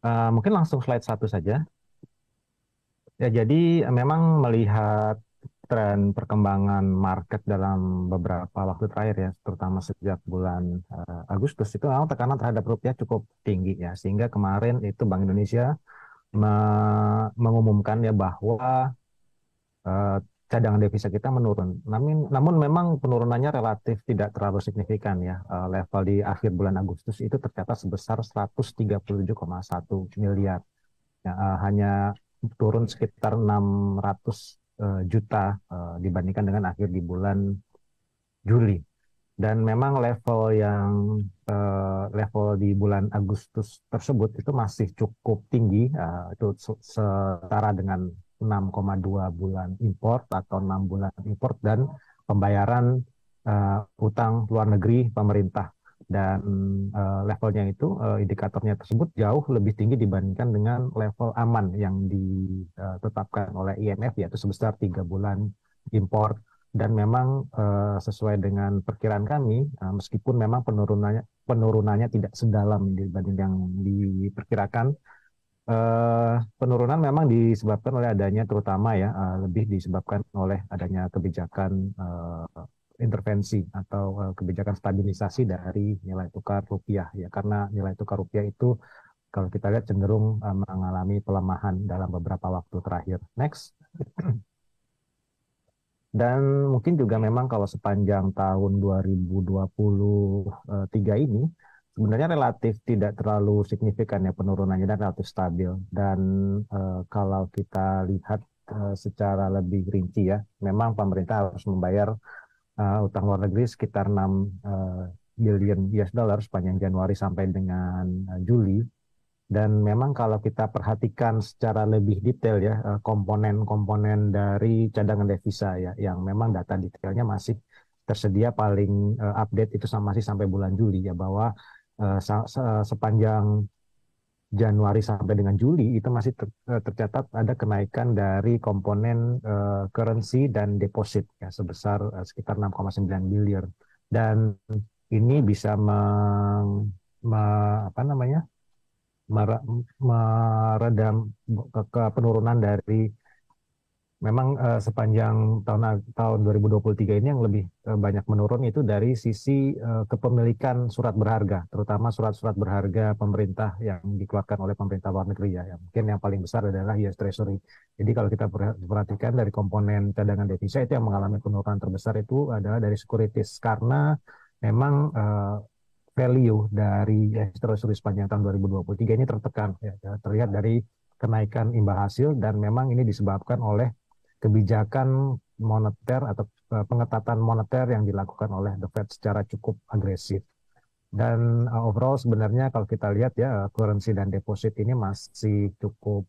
Mungkin langsung slide satu saja. Ya, jadi memang melihat tren perkembangan market dalam beberapa waktu terakhir ya, terutama sejak bulan Agustus itu memang tekanan terhadap rupiah cukup tinggi ya, sehingga kemarin itu Bank Indonesia mengumumkan ya bahwa eh, cadangan devisa kita menurun. Namun memang penurunannya relatif tidak terlalu signifikan ya. Level di akhir bulan Agustus itu tercatat sebesar 137,1 miliar. Ya, hanya turun sekitar 600 juta dibandingkan dengan akhir di bulan Juli. Dan memang level di bulan Agustus tersebut itu masih cukup tinggi, itu setara dengan 6,2 bulan import atau 6 bulan import dan pembayaran utang luar negeri pemerintah. Dan levelnya itu, indikatornya tersebut jauh lebih tinggi dibandingkan dengan level aman yang ditetapkan oleh IMF, yaitu sebesar 3 bulan import. Dan memang sesuai dengan perkiraan kami, meskipun memang penurunannya tidak sedalam dibanding yang diperkirakan, penurunan memang disebabkan oleh adanya, terutama ya, lebih disebabkan oleh adanya kebijakan intervensi atau kebijakan stabilisasi dari nilai tukar rupiah ya, karena nilai tukar rupiah itu kalau kita lihat cenderung mengalami pelemahan dalam beberapa waktu terakhir. Next. Dan mungkin juga memang kalau sepanjang tahun 2023 ini sebenarnya relatif tidak terlalu signifikan ya penurunannya dan relatif stabil. Dan kalau kita lihat secara lebih rinci ya, memang pemerintah harus membayar utang luar negeri sekitar 6 billion US dollar sepanjang Januari sampai dengan Juli. Dan memang kalau kita perhatikan secara lebih detail ya, komponen-komponen dari cadangan devisa ya, yang memang data detailnya masih tersedia paling update itu masih sampai bulan Juli ya, bahwa sepanjang Januari sampai dengan Juli itu masih tercatat ada kenaikan dari komponen currency dan deposit ya, sebesar sekitar 6,9 biliar. Dan ini bisa apa namanya, meredam penurunan dari memang sepanjang tahun 2023 ini yang lebih banyak menurun itu dari sisi kepemilikan surat berharga, terutama surat-surat berharga pemerintah yang dikeluarkan oleh pemerintah luar negeri ya. Mungkin yang paling besar adalah US Treasury. Jadi kalau kita perhatikan dari komponen cadangan devisa itu yang mengalami penurunan terbesar itu adalah dari securities, karena memang value dari Treasury sepanjang tahun 2023 ini tertekan ya, terlihat dari kenaikan imbal hasil, dan memang ini disebabkan oleh kebijakan moneter atau pengetatan moneter yang dilakukan oleh The Fed secara cukup agresif. Dan overall sebenarnya kalau kita lihat ya, currency dan deposit ini masih cukup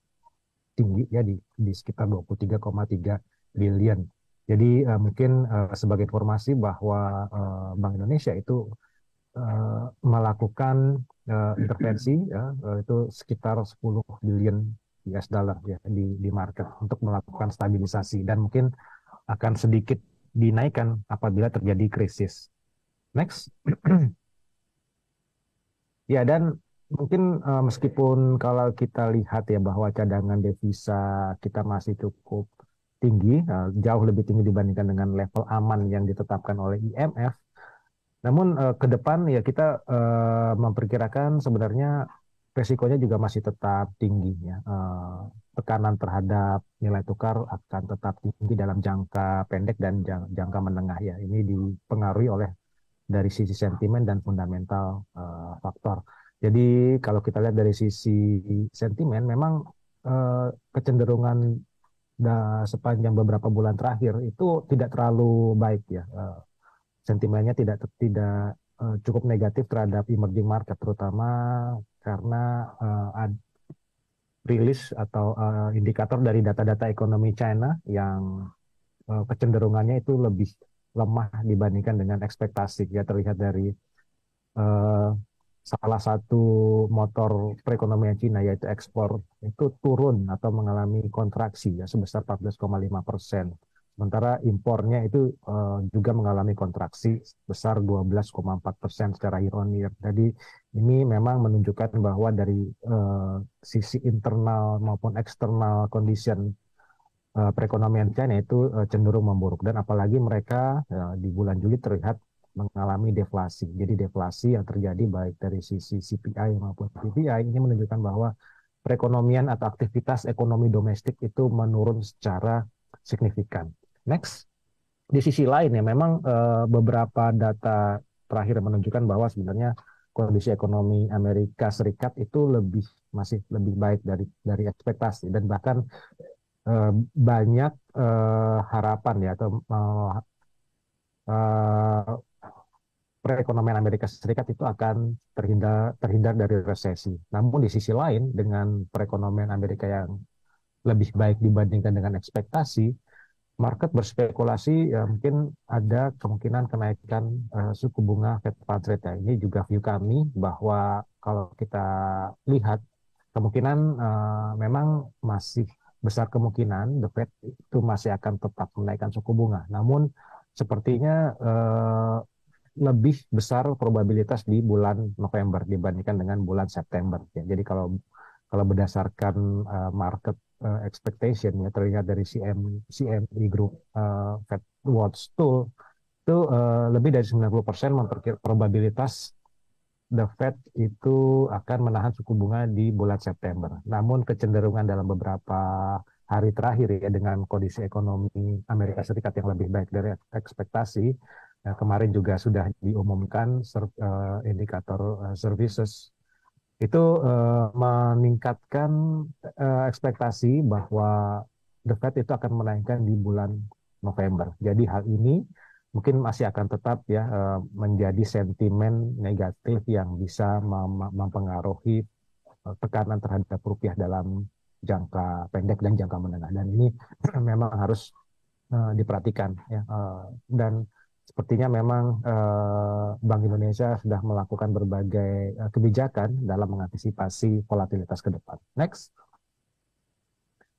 tinggi ya, di sekitar 23,3 billion. Jadi mungkin sebagai informasi bahwa Bank Indonesia itu melakukan intervensi ya, itu sekitar 10 billion US dollar ya di market untuk melakukan stabilisasi, dan mungkin akan sedikit dinaikkan apabila terjadi krisis. Next. Ya, dan mungkin meskipun kalau kita lihat ya bahwa cadangan devisa kita masih cukup tinggi, jauh lebih tinggi dibandingkan dengan level aman yang ditetapkan oleh IMF. Namun ke depan ya kita memperkirakan sebenarnya resikonya juga masih tetap tinggi ya. Tekanan terhadap nilai tukar akan tetap tinggi dalam jangka pendek dan jangka menengah ya. Ini dipengaruhi oleh dari sisi sentimen dan fundamental faktor. Jadi kalau kita lihat dari sisi sentimen, memang kecenderungan sepanjang beberapa bulan terakhir itu tidak terlalu baik ya. Sentimennya tidak cukup negatif terhadap emerging market, terutama karena rilis atau indikator dari data-data ekonomi China yang kecenderungannya itu lebih lemah dibandingkan dengan ekspektasi ya, terlihat dari uh, salah satu motor perekonomian Cina yaitu ekspor itu turun atau mengalami kontraksi ya sebesar 14,5%. Sementara impornya itu juga mengalami kontraksi besar 12,4% secara year on year. Jadi ini memang menunjukkan bahwa dari sisi internal maupun eksternal condition perekonomian China itu cenderung memburuk, dan apalagi mereka di bulan Juli terlihat mengalami deflasi. Jadi deflasi yang terjadi baik dari sisi CPI maupun PPI ini menunjukkan bahwa perekonomian atau aktivitas ekonomi domestik itu menurun secara signifikan. Next, di sisi lain ya memang beberapa data terakhir menunjukkan bahwa sebenarnya kondisi ekonomi Amerika Serikat itu masih lebih baik dari ekspektasi, dan bahkan banyak harapan ya atau uh, perekonomian Amerika Serikat itu akan terhindar dari resesi. Namun di sisi lain dengan perekonomian Amerika yang lebih baik dibandingkan dengan ekspektasi, market berspekulasi ya mungkin ada kemungkinan kenaikan suku bunga Fed Funds Rate. Ya. Ini juga view kami bahwa kalau kita lihat kemungkinan memang masih besar kemungkinan The Fed itu masih akan tetap menaikkan suku bunga. Namun sepertinya lebih besar probabilitas di bulan November dibandingkan dengan bulan September. Ya. Jadi kalau berdasarkan market expectation ya terlihat dari CME Group Fed Watch Tool itu lebih dari 90% memperkirakan probabilitas The Fed itu akan menahan suku bunga di bulan September. Namun kecenderungan dalam beberapa hari terakhir ya dengan kondisi ekonomi Amerika Serikat yang lebih baik dari ekspektasi, ya, kemarin juga sudah diumumkan indikator services itu meningkatkan ekspektasi bahwa The Fed itu akan menaikkan di bulan November. Jadi hal ini mungkin masih akan tetap ya menjadi sentimen negatif yang bisa mempengaruhi tekanan terhadap rupiah dalam jangka pendek dan jangka menengah. Dan ini memang harus diperhatikan ya. Dan sepertinya memang Bank Indonesia sudah melakukan berbagai kebijakan dalam mengantisipasi volatilitas ke depan. Next.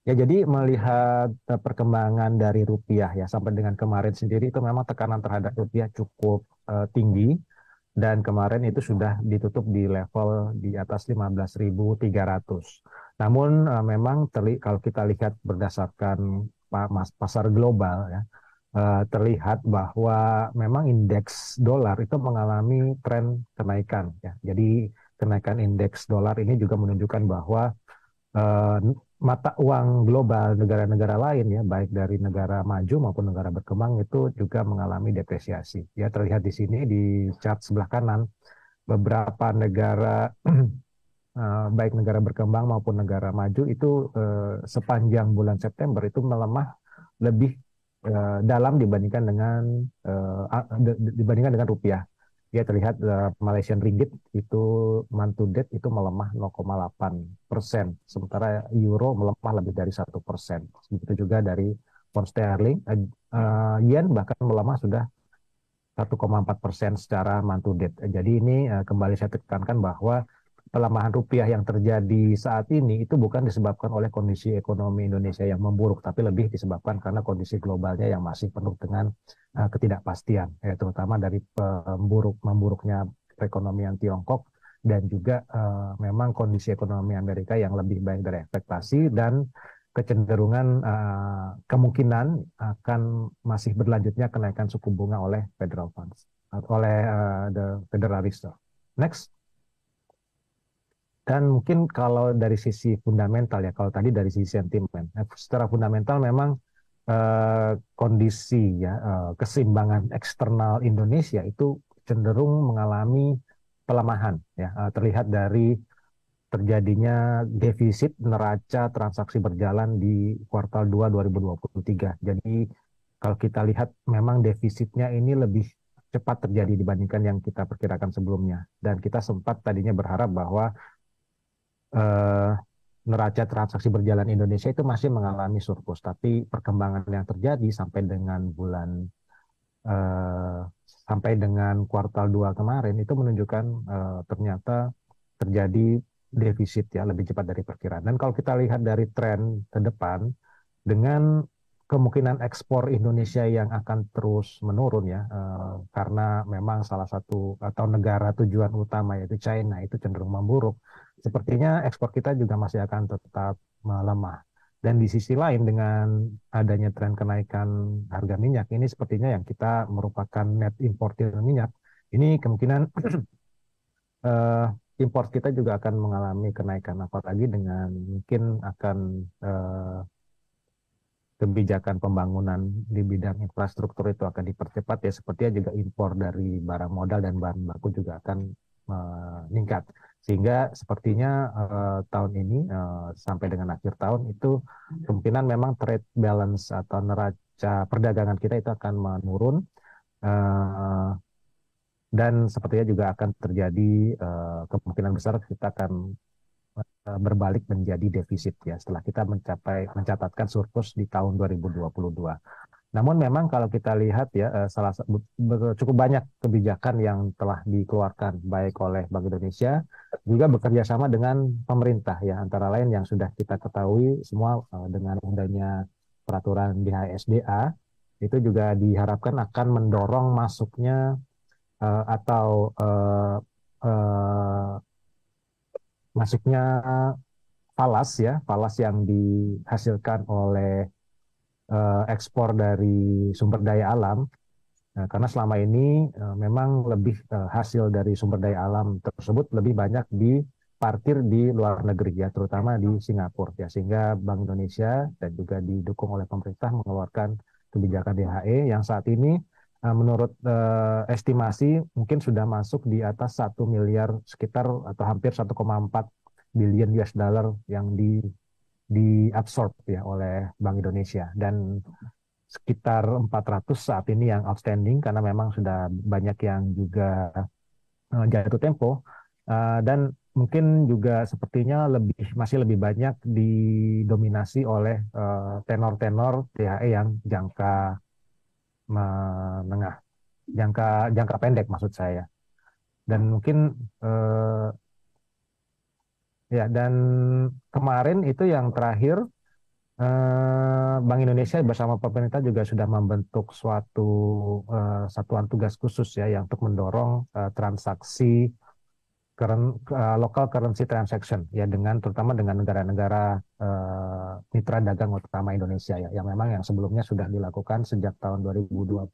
Ya, jadi melihat perkembangan dari rupiah ya sampai dengan kemarin sendiri itu memang tekanan terhadap rupiah cukup tinggi, dan kemarin itu sudah ditutup di level di atas 15.300. Namun memang kalau kita lihat berdasarkan pasar global ya terlihat bahwa memang indeks dolar itu mengalami tren kenaikan ya. Jadi kenaikan indeks dolar ini juga menunjukkan bahwa eh, mata uang global negara-negara lain ya, baik dari negara maju maupun negara berkembang itu juga mengalami depresiasi. Ya terlihat di sini di chart sebelah kanan beberapa negara baik negara berkembang maupun negara maju itu sepanjang bulan September itu melemah lebih dalam dibandingkan dengan rupiah. Ya terlihat Malaysian Ringgit itu month to date itu melemah 0,8%, sementara Euro melemah lebih dari 1%. Begitu juga dari pound sterling, yen bahkan melemah sudah 1,4% secara month to date. Jadi ini kembali saya tekankan bahwa pelemahan rupiah yang terjadi saat ini itu bukan disebabkan oleh kondisi ekonomi Indonesia yang memburuk, tapi lebih disebabkan karena kondisi globalnya yang masih penuh dengan ketidakpastian, ya, terutama dari memburuknya perekonomian Tiongkok dan juga memang kondisi ekonomi Amerika yang lebih baik dari ekspektasi, dan kecenderungan kemungkinan akan masih berlanjutnya kenaikan suku bunga oleh Federal Funds, oleh the Federal Reserve. Next. Dan mungkin kalau dari sisi fundamental ya, kalau tadi dari sisi sentimen, secara fundamental memang kondisi ya keseimbangan eksternal Indonesia itu cenderung mengalami pelemahan ya, terlihat dari terjadinya defisit neraca transaksi berjalan di kuartal 2 2023. Jadi kalau kita lihat memang defisitnya ini lebih cepat terjadi dibandingkan yang kita perkirakan sebelumnya, dan kita sempat tadinya berharap bahwa eh, neraca transaksi berjalan Indonesia itu masih mengalami surplus, tapi perkembangan yang terjadi eh, sampai dengan kuartal 2 kemarin itu menunjukkan ternyata terjadi defisit ya lebih cepat dari perkiraan. Dan kalau kita lihat dari tren ke depan dengan kemungkinan ekspor Indonesia yang akan terus menurun ya, karena memang salah satu atau negara tujuan utama yaitu China itu cenderung memburuk. Sepertinya ekspor kita juga masih akan tetap melemah. Dan di sisi lain dengan adanya tren kenaikan harga minyak ini sepertinya yang kita merupakan net importir minyak, ini kemungkinan eh, impor kita juga akan mengalami kenaikan apalagi dengan mungkin akan eh, kebijakan pembangunan di bidang infrastruktur itu akan dipercepat ya sepertinya juga impor dari barang modal dan bahan baku juga akan meningkat sehingga sepertinya tahun ini sampai dengan akhir tahun itu kemungkinan memang trade balance atau neraca perdagangan kita itu akan menurun eh, dan sepertinya juga akan terjadi kemungkinan besar kita akan berbalik menjadi defisit ya setelah kita mencatatkan surplus di tahun 2022. Namun memang kalau kita lihat ya cukup banyak kebijakan yang telah dikeluarkan baik oleh Bank Indonesia juga bekerja sama dengan pemerintah ya antara lain yang sudah kita ketahui semua dengan adanya peraturan BHSDA itu juga diharapkan akan mendorong masuknya atau masuknya falas yang dihasilkan oleh ekspor dari sumber daya alam. Nah, karena selama ini memang lebih hasil dari sumber daya alam tersebut lebih banyak diparkir di luar negeri ya, terutama di Singapura ya, sehingga Bank Indonesia dan juga didukung oleh pemerintah mengeluarkan kebijakan DHE yang saat ini menurut estimasi mungkin sudah masuk di atas 1 miliar sekitar atau hampir 1,4 billion US dollar yang diabsorb ya oleh Bank Indonesia dan sekitar 400 saat ini yang outstanding karena memang sudah banyak yang juga jatuh tempo dan mungkin juga sepertinya masih lebih banyak didominasi oleh tenor-tenor THE yang jangka menengah, jangka jangka pendek maksud saya. Dan mungkin eh, ya dan kemarin itu yang terakhir Bank Indonesia bersama pemerintah juga sudah membentuk suatu satuan tugas khusus ya yang untuk mendorong transaksi local currency transaction ya dengan terutama dengan negara-negara mitra dagang utama Indonesia ya yang memang yang sebelumnya sudah dilakukan sejak tahun 2022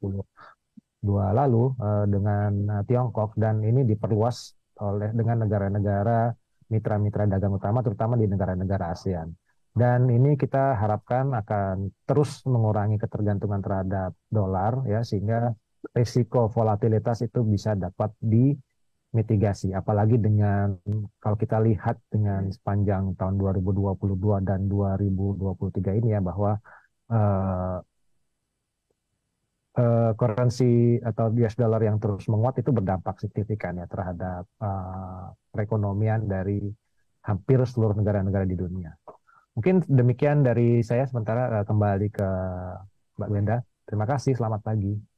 lalu dengan Tiongkok dan ini diperluas dengan negara-negara mitra-mitra dagang utama terutama di negara-negara ASEAN. Dan ini kita harapkan akan terus mengurangi ketergantungan terhadap dolar ya sehingga risiko volatilitas itu bisa dapat dimitigasi. Apalagi dengan kalau kita lihat dengan sepanjang tahun 2022 dan 2023 ini ya bahwa eh, currency atau US dollar yang terus menguat itu berdampak signifikan ya terhadap perekonomian dari hampir seluruh negara-negara di dunia. Mungkin demikian dari saya sementara kembali ke Mbak Wenda. Terima kasih, selamat pagi.